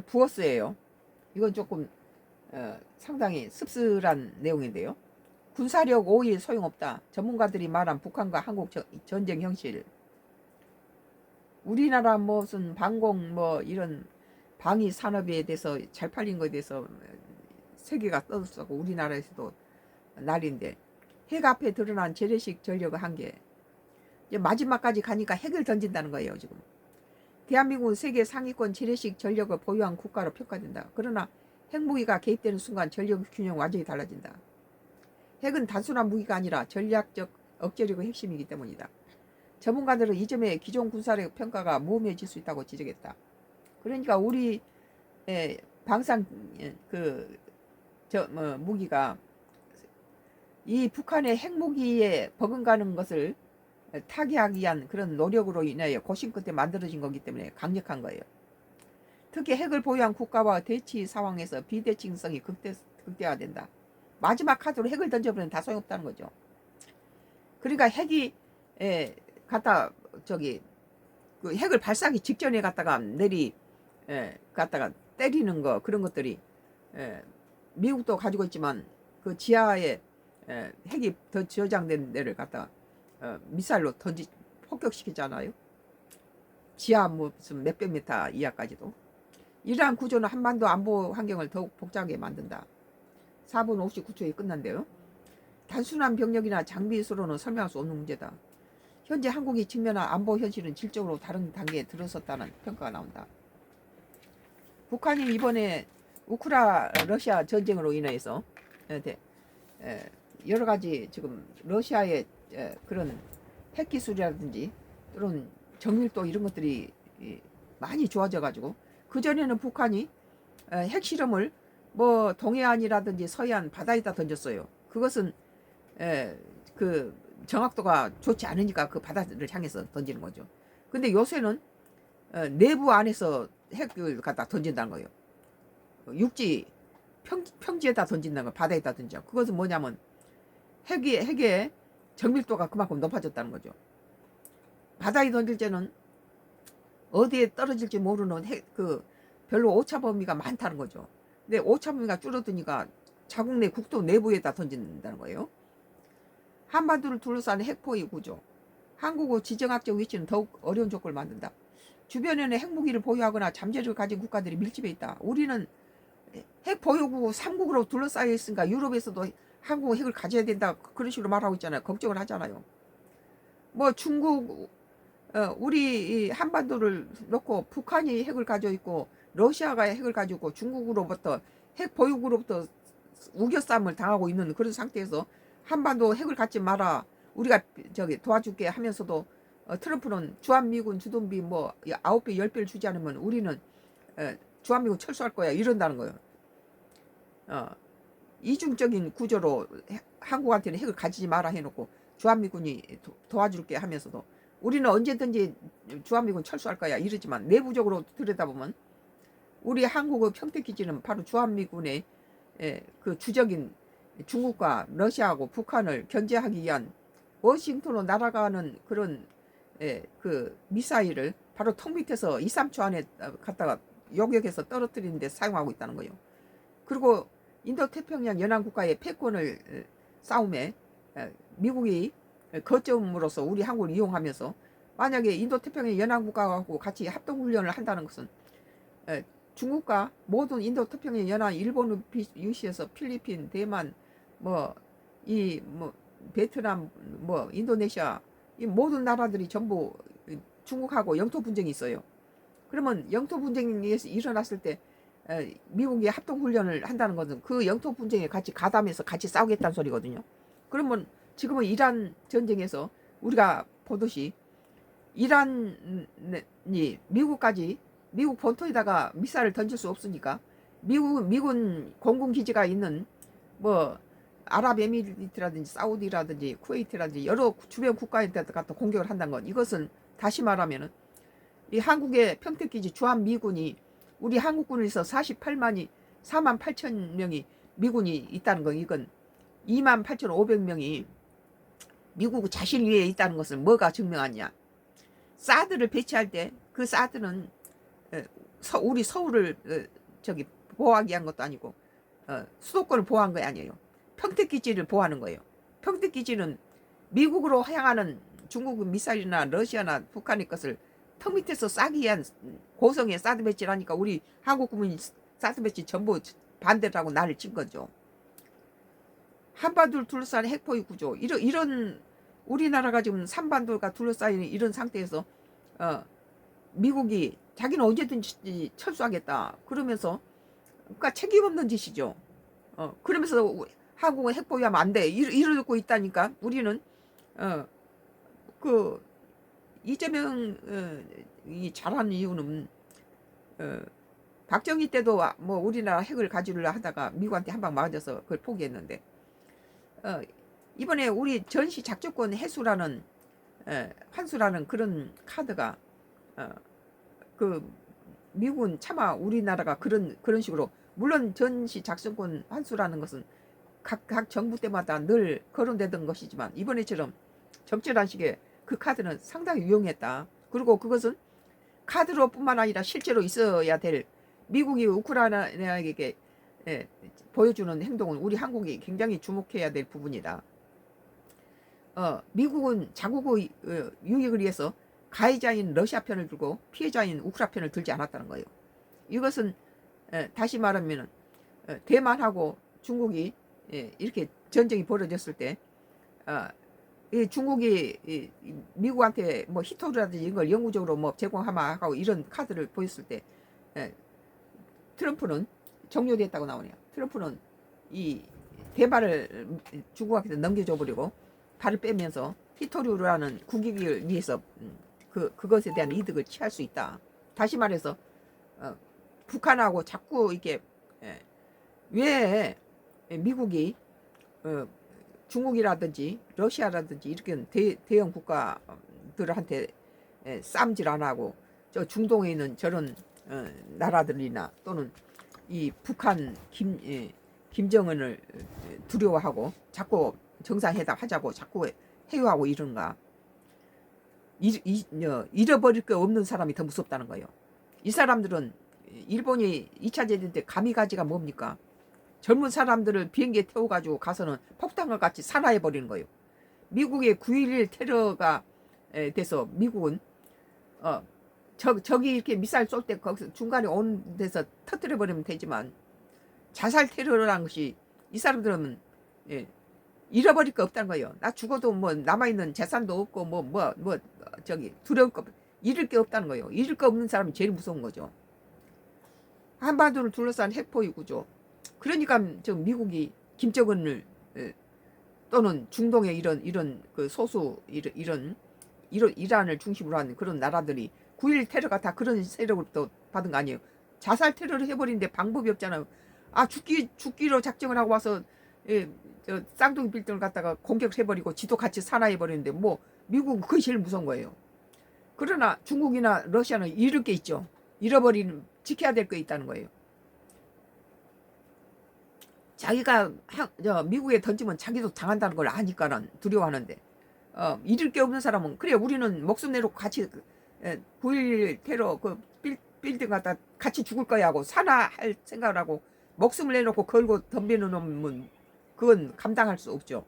부어스예요. 이건 조금 상당히 씁쓸한 내용인데요. 군사력 5일 소용없다. 전문가들이 말한 북한과 한국 전쟁 현실. 우리나라 무슨 방공 뭐 이런 방위 산업에 대해서 잘 팔린 것에 대해서 세계가 떠들썩고 우리나라에서도 난리인데 핵 앞에 드러난 재래식 전력의 한계. 이제 마지막까지 가니까 핵을 던진다는 거예요 지금. 대한민국은 세계 상위권 재래식 전력을 보유한 국가로 평가된다. 그러나 핵무기가 개입되는 순간 전력 균형 완전히 달라진다. 핵은 단순한 무기가 아니라 전략적 억제력의 핵심이기 때문이다. 전문가들은 이 점에 기존 군사력 평가가 모호해질 수 있다고 지적했다. 그러니까 우리 방산 무기가 이 북한의 핵무기에 버금가는 것을 타개하기 위한 그런 노력으로 인하여 고심 끝에 만들어진 거기 때문에 강력한 거예요. 특히 핵을 보유한 국가와 대치 상황에서 비대칭성이 극대화된다. 마지막 카드로 핵을 던져버리면 다 소용없다는 거죠. 그러니까 핵이 갖다 그 핵을 발사하기 직전에 갖다가 갖다가 때리는 거 그런 것들이 미국도 가지고 있지만 그 지하에 핵이 더 저장된 데를 갖다가 미사일로 폭격시키잖아요. 지하 무슨 몇백 미터 이하까지도. 이러한 구조는 한반도 안보 환경을 더욱 복잡하게 만든다. 4분 59초에 끝난대요. 단순한 병력이나 장비 수로는 설명할 수 없는 문제다. 현재 한국이 직면한 안보 현실은 질적으로 다른 단계에 들어섰다는 평가가 나온다. 북한이 이번에 러시아 전쟁으로 인해서 여러 가지 지금 러시아의 그런 핵기술이라든지 또는 정밀도 이런 것들이 많이 좋아져 가지고 그전에는 북한이 핵실험을 뭐 동해안이라든지 서해안 바다에다 던졌어요. 그것은 그 정확도가 좋지 않으니까 그 바다를 향해서 던지는 거죠. 근데 요새는 내부 안에서 핵을 갖다 던진다는 거예요. 육지 평지에다 던진다는 거예요. 바다에다 던져. 그것은 뭐냐면 핵의 정밀도가 그만큼 높아졌다는 거죠. 바다에 던질 때는 어디에 떨어질지 모르는 별로 오차 범위가 많다는 거죠. 근데 오차 범위가 줄어드니까 자국 내 국도 내부에다 던진다는 거예요. 한반도를 둘러싼 핵포위 구조. 한국의 지정학적 위치는 더욱 어려운 조건을 만든다. 주변에는 핵무기를 보유하거나 잠재력을 가진 국가들이 밀집해 있다. 우리는 핵 보유국 3국으로 둘러싸여 있으니까 유럽에서도 한국은 핵을 가져야 된다. 그런 식으로 말하고 있잖아요. 걱정을 하잖아요. 뭐 중국 우리 한반도를 놓고 북한이 핵을 가지고 있고 러시아가 핵을 가지고 있고 중국으로부터 핵 보유국으로부터 우겨싸움을 당하고 있는 그런 상태에서 한반도 핵을 갖지 마라. 우리가 도와줄게 하면서도 트럼프는 주한미군 주둔비 뭐 9배 10배를 주지 않으면 우리는 주한미군 철수할 거야 이런다는 거예요. 이중적인 구조로 한국한테는 핵을 가지지 마라 해놓고 주한미군이 도와줄게 하면서도 우리는 언제든지 주한미군 철수할 거야 이러지만 내부적으로 들여다보면 우리 한국의 평택기지는 바로 주한미군의 그 주적인 중국과 러시아하고 북한을 견제하기 위한 워싱턴으로 날아가는 그런 그 미사일을 바로 턱 밑에서 2, 3초 안에 갖다가 요격해서 떨어뜨리는 데 사용하고 있다는 거예요. 그리고 인도태평양 연안국가의 패권을 싸움에 미국이 거점으로서 우리 한국을 이용하면서 만약에 인도태평양 연안국가하고 같이 합동훈련을 한다는 것은 중국과 모든 인도태평양 연안 일본을 유시해서 필리핀, 대만, 베트남, 인도네시아 이 모든 나라들이 전부 중국하고 영토 분쟁이 있어요. 그러면 영토 분쟁이 일어났을 때 미국이 합동훈련을 한다는 것은 그 영토 분쟁에 같이 가담해서 같이 싸우겠다는 소리거든요. 그러면 지금은 이란 전쟁에서 우리가 보듯이 이란이 미국 본토에다가 미사일을 던질 수 없으니까 미군 공군 기지가 있는 아랍에미리트라든지 사우디라든지 쿠웨이트라든지 여러 주변 국가에다가 갖다 공격을 한다는 건 이것은 다시 말하면은 이 한국의 평택기지 주한미군이 우리 한국군에서 4만 8천 명이 미군이 있다는 건 이건 2만 8,500명이 미국 자신 위에 있다는 것을 뭐가 증명하냐. 사드를 배치할 때 그 사드는 우리 서울을 저기 보호하기 위한 것도 아니고 수도권을 보호한 거 아니에요. 평택기지를 보호하는 거예요. 평택기지는 미국으로 향하는 중국 미사일이나 러시아나 북한의 것을 턱 밑에서 싸기 위한 고성의 사드 배치라니까 우리 한국 국민이 사드 배치 전부 반대라고 난리를 친 거죠. 한반도를 둘러싼 핵포위 구조 이런 우리나라가 지금 삼반도가 둘러싸인 이런 상태에서 미국이 자기는 언제든지 철수하겠다 그러면서 그러니까 책임 없는 짓이죠. 그러면서 한국은 핵보유하면 안 돼 이러고 있다니까. 우리는 그 이재명 이 잘하는 이유는 박정희 때도 뭐 우리나라 핵을 가지려 하다가 미국한테 한 방 맞아서 그걸 포기했는데 이번에 우리 전시 작전권 해수라는 환수라는 그런 카드가 그 미국은 차마 우리나라가 그런 식으로 물론 전시 작전권 환수라는 것은 각 정부 때마다 늘 거론되던 것이지만 이번에처럼 적절한 시기에 그 카드는 상당히 유용했다. 그리고 그것은 카드로 뿐만 아니라 실제로 있어야 될 미국이 우크라이나에게 보여주는 행동은 우리 한국이 굉장히 주목해야 될 부분이다. 미국은 자국의 유익을 위해서 가해자인 러시아 편을 들고 피해자인 우크라 편을 들지 않았다는 거예요. 이것은 다시 말하면 대만하고 중국이 이렇게 전쟁이 벌어졌을 때 중국이 미국한테 뭐 히토르라든지 이런 걸 영구적으로 뭐 제공하고 이런 카드를 보였을 때 트럼프는 종료됐다고 나오네요. 트럼프는 이 대만을 중국한테 넘겨줘 버리고 발을 빼면서 히토르라는 국익을 위해서 그것에 대한 이득을 취할 수 있다. 다시 말해서 북한하고 자꾸 이렇게 왜 미국이 중국이라든지 러시아라든지 이렇게 대형 국가들한테 쌈질 안 하고 저 중동에 있는 저런 나라들이나 또는 이 북한 김정은을 두려워하고 자꾸 정상회담 하자고 자꾸 회유하고 이런가. 잃어버릴 게 없는 사람이 더 무섭다는 거예요. 이 사람들은 일본이 2차 대전 때 가미가지가 뭡니까? 젊은 사람들을 비행기에 태워가지고 가서는 폭탄과 같이 살아해버리는 거예요. 미국의 9.11 테러가 돼서 미국은 저기 이렇게 미사일 쏠 때 거기서 중간에 오는 데서 터뜨려버리면 되지만 자살 테러라는 것이 이 사람들은 잃어버릴 거 없다는 거예요. 나 죽어도 뭐 남아있는 재산도 없고 저기 두려울 거 잃을 게 없다는 거예요. 잃을 거 없는 사람이 제일 무서운 거죠. 한반도를 둘러싼 핵포위 구조. 그러니까 저 미국이 김정은을 또는 중동의 이런 그 소수 이런 이란을 중심으로 하는 그런 나라들이 9.11 테러가 다 그런 세력으로부터 받은 거 아니에요. 자살 테러를 해버리는데 방법이 없잖아요. 죽기로 작정을 하고 와서 저 쌍둥이 빌딩을 갖다가 공격을 해버리고 지도 같이 산화해버리는데 뭐 미국은 그게 제일 무서운 거예요. 그러나 중국이나 러시아는 잃을 게 있죠. 잃어버리는 지켜야 될 게 있다는 거예요. 자기가 미국에 던지면 자기도 당한다는 걸 아니까는 두려워하는데 잃을 게 없는 사람은 그래 우리는 목숨 내놓고 같이 9.11 테러 그 빌딩 갖다 같이 죽을 거야 하고 산화할 생각을 하고 목숨을 내놓고 걸고 덤비는 놈은 그건 감당할 수 없죠.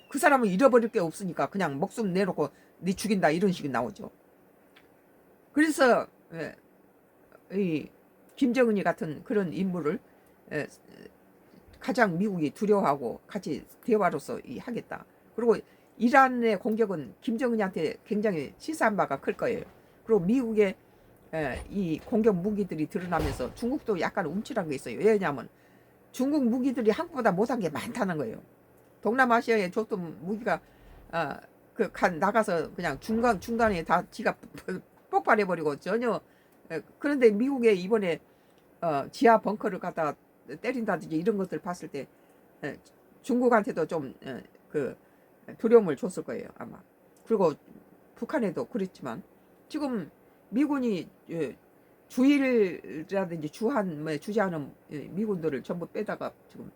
그 사람은 잃어버릴 게 없으니까 그냥 목숨 내놓고 네 죽인다 이런 식이 나오죠. 그래서 이 김정은이 같은 그런 인물을 가장 미국이 두려워하고 같이 대화로서 하겠다. 그리고 이란의 공격은 김정은한테 굉장히 시사한 바가 클 거예요. 그리고 미국의 이 공격 무기들이 드러나면서 중국도 약간 움찔한 게 있어요. 왜냐하면 중국 무기들이 한국보다 못한 게 많다는 거예요. 동남아시아에 줬던 무기가 나가서 그냥 중간에 다 지가 폭발해버리고 전혀 그런데 미국에 이번에 지하 벙커를 갖다 때린다든지 이런 것들 봤을 때 중국한테도 좀 그 두려움을 줬을 거예요 아마. 그리고 북한에도 그랬지만 지금 미군이 주일이라든지 주재하는 미군들을 전부 빼다가 지금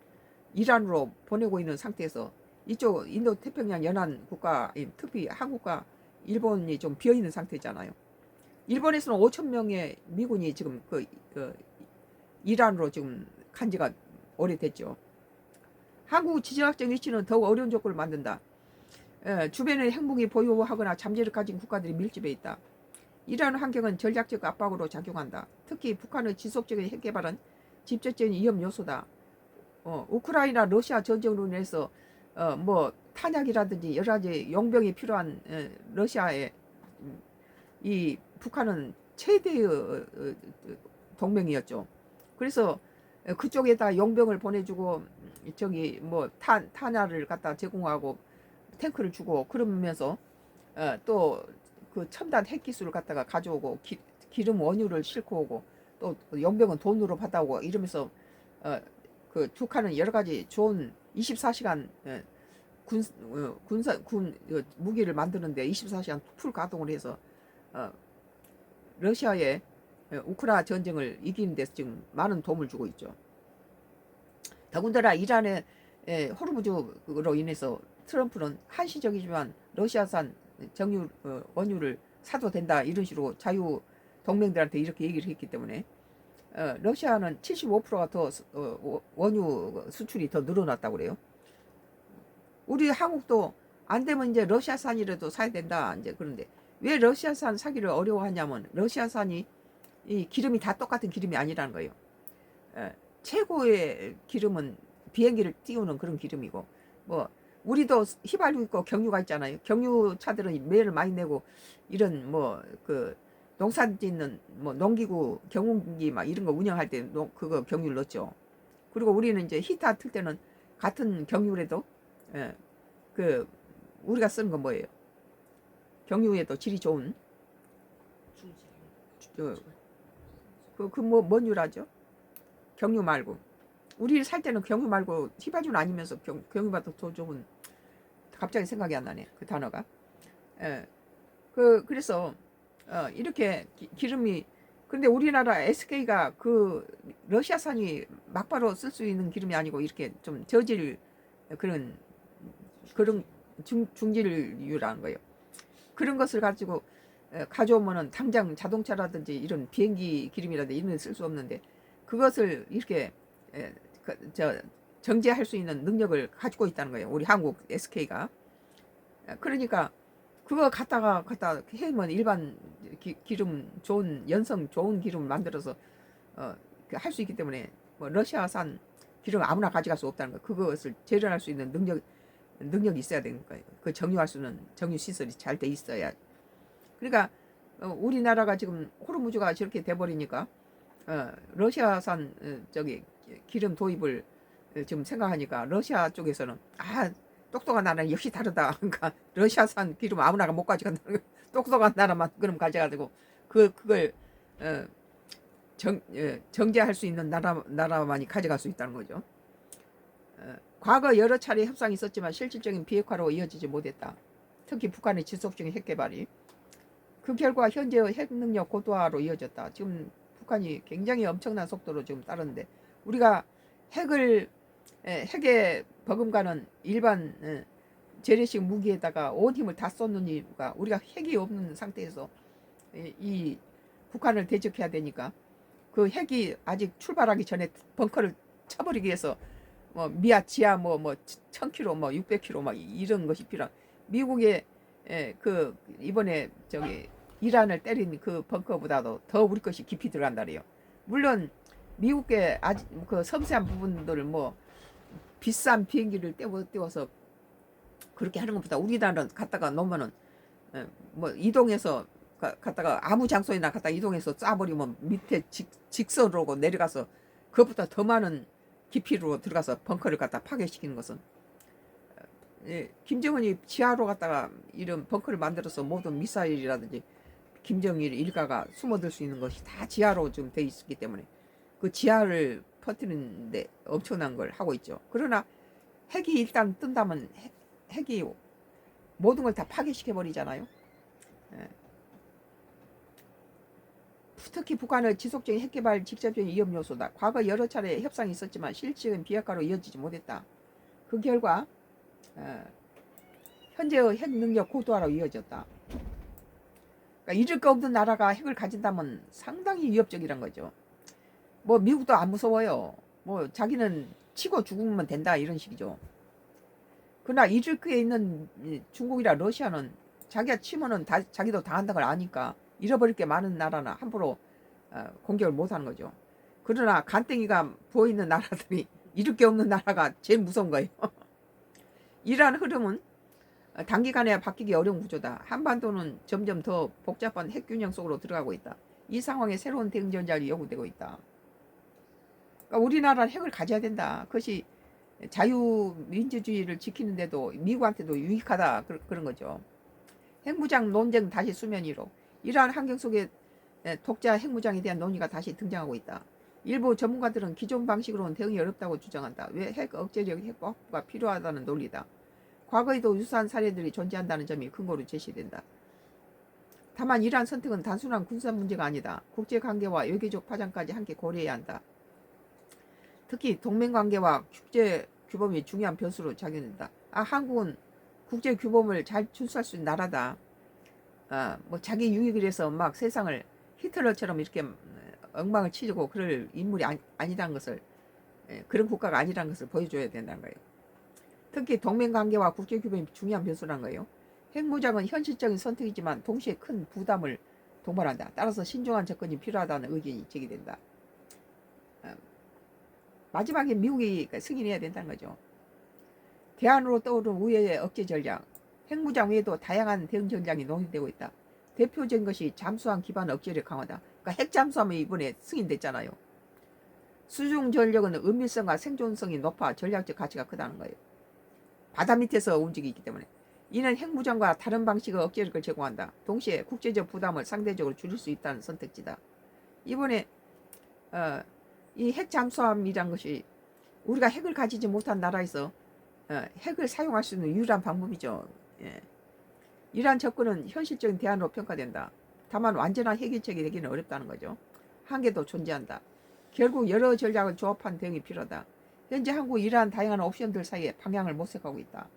이란으로 보내고 있는 상태에서 이쪽 인도 태평양 연안 국가인 특히 한국과 일본이 좀 비어있는 상태잖아요. 일본에서는 5천 명의 미군이 지금 이란으로 지금 간 지가 오래됐죠. 한국 지정학적 위치는 더욱 어려운 조건을 만든다. 주변에 핵무기 보유하거나 잠재를 가진 국가들이 밀집해 있다. 이러한 환경은 전략적 압박으로 작용한다. 특히 북한의 지속적인 핵 개발은 직접적인 위험 요소다. 우크라이나 러시아 전쟁으로 인해서 뭐 탄약이라든지 여러 가지 용병이 필요한 러시아에 이 북한은 최대의 동맹이었죠. 그래서 그쪽에다 용병을 보내주고 저기 뭐 탄약을 갖다 제공하고 탱크를 주고 그러면서 또 그 첨단 핵 기술을 갖다가 가져오고 기름 원유를 싣고 오고 또 용병은 돈으로 받아오고 이러면서 그 북한은 여러 가지 좋은 24시간 군 무기를 만드는데 24시간 풀 가동을 해서 러시아의 우크라이나 전쟁을 이기는 데서 지금 많은 도움을 주고 있죠. 더군다나 이란의 호르무즈로 인해서 트럼프는 한시적이지만 러시아산 정유 원유를 사도 된다 이런 식으로 자유 동맹들한테 이렇게 얘기를 했기 때문에 러시아는 75%가 더 원유 수출이 더 늘어났다고 그래요. 우리 한국도 안 되면 이제 러시아산이라도 사야 된다 이제. 그런데 왜 러시아산 사기를 어려워하냐면 러시아산이 이 기름이 다 똑같은 기름이 아니라는 거예요. 최고의 기름은 비행기를 띄우는 그런 기름이고 뭐 우리도 휘발유 있고 경유가 있잖아요. 경유차들은 매를 많이 내고 이런 뭐 그 농사 짓는 뭐 농기구 경운기 막 이런 거 운영할 때 그거 경유를 넣죠. 그리고 우리는 이제 히터 틀 때는 같은 경유라도 그 우리가 쓰는 건 뭐예요? 경유에도 질이 좋은 뭔 유라죠? 경유 말고 우리 살 때는 경유 말고 휘발유는 아니면서 경유보다 더 좋은 갑자기 생각이 안 나네 그 단어가. 그래서 이렇게 기름이 근데 우리나라 SK가 그 러시아산이 막바로 쓸 수 있는 기름이 아니고 이렇게 좀 저질 그런 중질유라는 거예요. 그런 것을 가지고 가져오면은 당장 자동차라든지 이런 비행기 기름이라든지 이런 데 쓸 수 없는데 그것을 이렇게 정제할 수 있는 능력을 가지고 있다는 거예요. 우리 한국 SK가. 그러니까 그거 갖다 해면 일반 기름 좋은 연성 좋은 기름 만들어서 할 수 있기 때문에 뭐 러시아산 기름 아무나 가져갈 수 없다는 거예요. 그것을 재련할 수 있는 능력이 있어야 되는 거예요. 그 정유할 수 있는 정유 시설이 잘 돼 있어야. 그러니까 우리나라가 지금 호르무즈가 저렇게 돼버리니까 러시아산 저기 기름 도입을 지금 생각하니까 러시아 쪽에서는 똑똑한 나라는 역시 다르다. 그러니까 러시아산 기름 아무나가 못 가져간다. 똑똑한 나라만 그럼 가져가지고 그걸 정제할 수 있는 나라만이 가져갈 수 있다는 거죠. 과거 여러 차례 협상이 있었지만 실질적인 비핵화로 이어지지 못했다. 특히 북한의 지속적인 핵 개발이 그 결과 현재의 핵 능력 고도화로 이어졌다. 지금 북한이 굉장히 엄청난 속도로 지금 따르는데 우리가 핵에 버금가는 일반 재래식 무기에다가 온 힘을 다 쏟는 이유가 우리가 핵이 없는 상태에서 이 북한을 대적해야 되니까 그 핵이 아직 출발하기 전에 벙커를 쳐버리기 위해서 뭐 미하 지하 뭐 1000km 뭐 600km 막 이런 것이 필요한 미국의 그 이번에 저기 이란을 때린 그 벙커보다도 더 우리 것이 깊이 들어간다 그래요. 물론 미국의 아주 그 섬세한 부분들을 뭐 비싼 비행기를 띄워서 그렇게 하는 것보다 우리나라는 갖다가 놓으면은 뭐 이동해서 갖다가 아무 장소에나 갖다 이동해서 쏴버리면 밑에 직선으로 내려가서 그것보다 더 많은 깊이로 들어가서 벙커를 갖다 파괴시키는 것은 김정은이 지하로 갖다가 이런 벙커를 만들어서 모든 미사일이라든지 김정일 일가가 숨어들 수 있는 것이 다 지하로 좀 돼 있기 때문에 그 지하를 퍼뜨리는데 엄청난 걸 하고 있죠. 그러나 핵이 일단 뜬다면 핵이 모든 걸 다 파괴시켜 버리잖아요. 특히 북한의 지속적인 핵개발 직접적인 위험 요소다. 과거 여러 차례 협상이 있었지만 실질적인 비핵화로 이어지지 못했다. 그 결과 현재의 핵 능력 고도화로 이어졌다. 그러니까 그러니까 잃을 거 없는 나라가 핵을 가진다면 상당히 위협적이란 거죠. 뭐 미국도 안 무서워요. 뭐 자기는 치고 죽으면 된다 이런 식이죠. 그러나 잃을 게 있는 중국이나 러시아는 자기가 치면은 자기도 당한다는 걸 아니까 잃어버릴 게 많은 나라나 함부로 공격을 못하는 거죠. 그러나 간땡이가 부어있는 나라들이 잃을 게 없는 나라가 제일 무서운 거예요. 이러한 흐름은 단기간에 바뀌기 어려운 구조다. 한반도는 점점 더 복잡한 핵균형 속으로 들어가고 있다. 이 상황에 새로운 대응 전략이 요구되고 있다. 그러니까 우리나라는 핵을 가져야 된다. 그것이 자유민주주의를 지키는데도 미국한테도 유익하다. 그런 거죠. 핵무장 논쟁 다시 수면 위로. 이러한 환경 속에 독자 핵무장에 대한 논의가 다시 등장하고 있다. 일부 전문가들은 기존 방식으로는 대응이 어렵다고 주장한다. 왜 핵 억제력 핵 확보가 필요하다는 논리다. 과거에도 유사한 사례들이 존재한다는 점이 근거로 제시된다. 다만 이러한 선택은 단순한 군사 문제가 아니다. 국제관계와 외교적 파장까지 함께 고려해야 한다. 특히 동맹관계와 국제규범이 중요한 변수로 작용된다. 한국은 국제규범을 잘 준수할 수 있는 나라다. 뭐 자기 유익을 위해서 막 세상을 히틀러처럼 이렇게 엉망을 치고 그럴 인물이 아니라는 것을, 그런 국가가 아니라는 것을 보여줘야 된다는 거예요. 특히 동맹관계와 국제규범이 중요한 변수라는 거예요. 핵무장은 현실적인 선택이지만 동시에 큰 부담을 동반한다. 따라서 신중한 접근이 필요하다는 의견이 제기된다. 마지막에 미국이 승인해야 된다는 거죠. 대안으로 떠오른 우회의 억제 전략. 핵무장 외에도 다양한 대응 전략이 논의되고 있다. 대표적인 것이 잠수함 기반 억제력 강화다. 그러니까 핵 잠수함이 이번에 승인됐잖아요. 수중 전력은 은밀성과 생존성이 높아 전략적 가치가 크다는 거예요. 바다 밑에서 움직이기 때문에. 이는 핵무장과 다른 방식의 억제력을 제공한다. 동시에 국제적 부담을 상대적으로 줄일 수 있다는 선택지다. 이번에 이 핵 잠수함이란 것이 우리가 핵을 가지지 못한 나라에서 핵을 사용할 수 있는 유일한 방법이죠. 이러한 접근은 현실적인 대안으로 평가된다. 다만 완전한 해결책이 되기는 어렵다는 거죠. 한계도 존재한다. 결국 여러 전략을 조합한 대응이 필요하다. 현재 한국은 이러한 다양한 옵션들 사이에 방향을 모색하고 있다.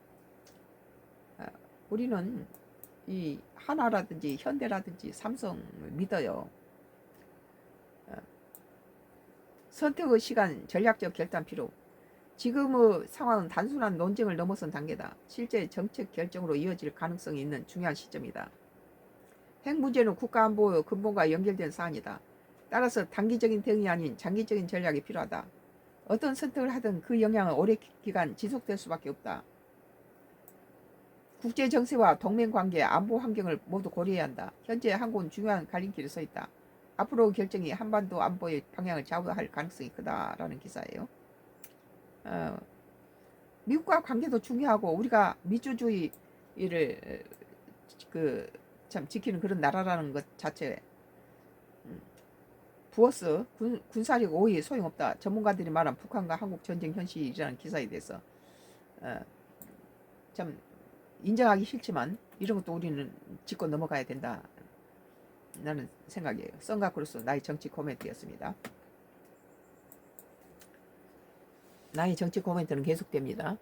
우리는 이 하나라든지 현대라든지 삼성을 믿어요. 선택의 시간, 전략적 결단 필요. 지금의 상황은 단순한 논쟁을 넘어선 단계다. 실제 정책 결정으로 이어질 가능성이 있는 중요한 시점이다. 핵 문제는 국가 안보의 근본과 연결된 사안이다. 따라서 단기적인 대응이 아닌 장기적인 전략이 필요하다. 어떤 선택을 하든 그 영향은 오랜 기간 지속될 수밖에 없다. 국제 정세와 동맹 관계, 안보 환경을 모두 고려해야 한다. 현재 한국은 중요한 갈림길에 서 있다. 앞으로 결정이 한반도 안보의 방향을 좌우할 가능성이 크다라는 기사예요. 미국과 관계도 중요하고 우리가 민주주의를 참 지키는 그런 나라라는 것 자체. 부어스 군사력 5위 소용없다. 전문가들이 말한 북한과 한국 전쟁 현실이라는 기사에 대해서 참 인정하기 싫지만 이런 것도 우리는 짚고 넘어가야 된다. 라는 생각이에요. 썬가크루스 나의 정치 코멘트였습니다. 나의 정치 코멘트는 계속됩니다.